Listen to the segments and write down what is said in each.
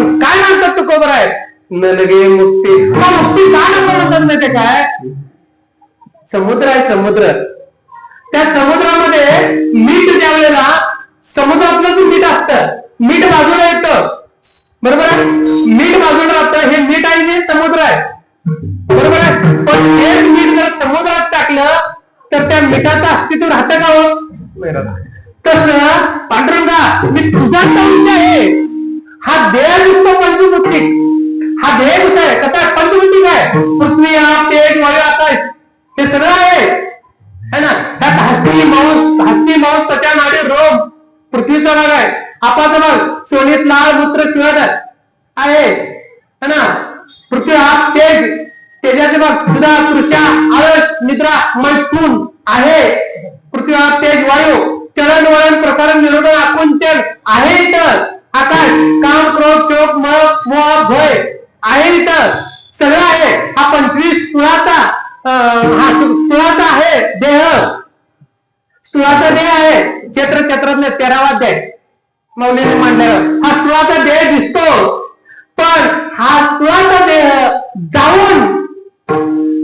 पण काय म्हणतात तुकोबर आहे, नलगे मुक्ती. मुक्ती का नको म्हणतात माहितीये काय? समुद्र आहे समुद्र, त्या समुद्रामध्ये मीठ ज्या वेळेला समुद्रातलं जे मीठ असतं, मीठ बाजूला येतं, बरोबर आहे, मीठ बाजूला राहतं. हे मीठ आहे जे समुद्र आहे, बरोबर आहे. पण हे मीठ जर समुद्रात टाकलं तर त्या मिठाचं अस्तित्व राहतं का हो? तसं पांडुरंगा मी तुझा अंश आहे. हा देह दिसतो पंचभौतिक, हा देह कसा आहे, कसा आहे, पंचभौतिक आहे. पृथ्वी आप तेज वायू आकाश हे सगळं आहे ना. त्यात हस्ती मांस त्वचा नाडी रोम पृथ्वीचा भाग आहे. आपाचा भाग सोनीत लाल मूत्र शिवाद आहे ना. पृथ्वी आप तेज, तेजाचे भाग सुधा तृषा आळस निद्रा मैथून आहे. पृथ्वी आप तेज वायू चलन वळण प्रसारण निरोधन आकुंचन आहे. इथं आकाश काम क्रोध शोक मोह भय आहे. इथं सगळं आहे. हा 25 स्थूळाचा हा स्थूळाचा आहे देह, स्थूळाचा देह आहे. क्षेत्रातले 13वा अध्याय मौलीने मांडल्यावर हा स्थूळाचा देह दिसतो. पण हा स्थूळाचा देह जाऊन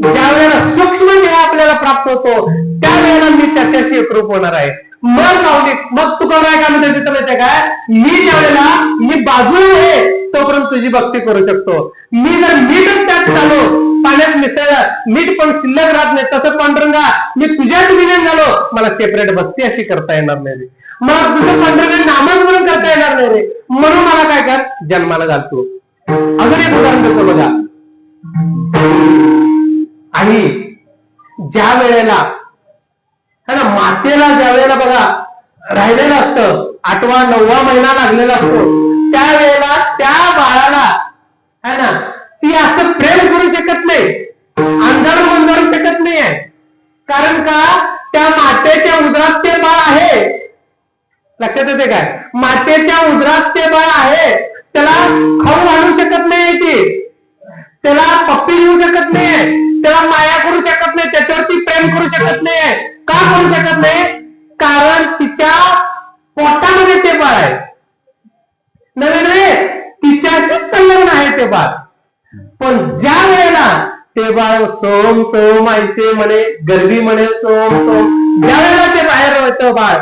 ज्या वेळेला सूक्ष्म देह आपल्याला प्राप्त होतो त्यावेळेला मी त्याच्याशी एकरूप होणार आहे. मग तू काय म्हणते तिथं माहितीये काय, मी ज्या वेळेला मी बाजूला आहे तोपर्यंत तुझी भक्ती करू शकतो. मी जर मीठच त्यात झालो, पाण्यात मिसळलं, मीठ पण शिल्लक राहत नाही, तसं पांडुरंगा मी तुझ्याच विलीन झालो, मला सेपरेट भक्ती अशी करता येणार नाही. मग तुझं पांडुरंगा नामस्मरण करता येणार नाही रे. म्हणून मला काय कर, जन्माला घालतो. अजून एक उदाहरण देतो बघा. आणि ज्या वेळेला मातेला ज्या वेळेला बघा राहिलेलं असतं, 8वा 9वा महिना लागलेला असतो, त्यावेळेला त्या बाळाला है ना ती असं प्रेम करू शकत नाही, अंधार मंदारू शकत नाहीये. कारण का, त्या मातेच्या उदरात ते बाळ आहे. लक्षात येते काय? मातेच्या उदरात ते बाळ आहे. त्याला खाऊ घालू शकत नाही, ती त्याला पप्पी देऊ शकत नाहीये, त्याला माया करू शकत नाही, त्याच्यावरती प्रेम करू शकत नाहीये. का करू शकत नाही? कारण तिच्या पोटामध्ये ते बाळ आहे. नव्हे, तिच्याशीच संलग्न आहे ते बाळ. पण ज्या वेळेला ते बाळ सोम सोम ऐसे म्हणे, गर्भी म्हणे सोम सोम, ज्या वेळेला ते बाहेर येतं बाळ,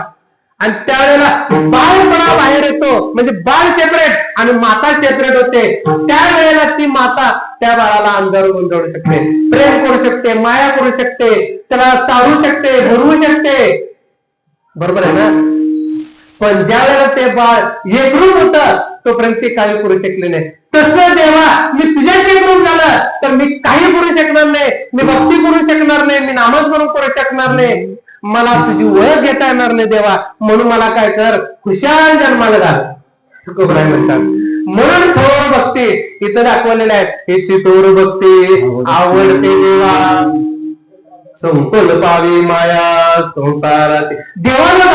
आणि त्यावेळेला बाळपणा बाहेर येतो, म्हणजे बाळ सेपरेट आणि माता सेपरेट होते, त्यावेळेला ती माता त्या बाळाला अंधारून गुंजवू शकते, प्रेम करू शकते, माया करू शकते, त्याला चालू शकते, भरवू शकते. बरोबर आहे ना? पण ज्या वेळेला ते बाळ एकरूप होत तोपर्यंत ते काही करू शकले नाही. तसं देवा मी तुझ्याशी एकरूप झालं तर मी काही करू शकणार नाही, मी भक्ती करू शकणार नाही, मी नामस्मरण करू शकणार नाही, मला तुझी ओळख घेता येणार नाही देवा. म्हणून मला काय कर, खुशाल जन्माला घाल. तुकोबराय म्हणतात. म्हणून थोर भक्ती इथं दाखवलेलं आहे. हिची थोर भक्ती आवडते देवा, संकुल पावी माया संसाराची. देवाला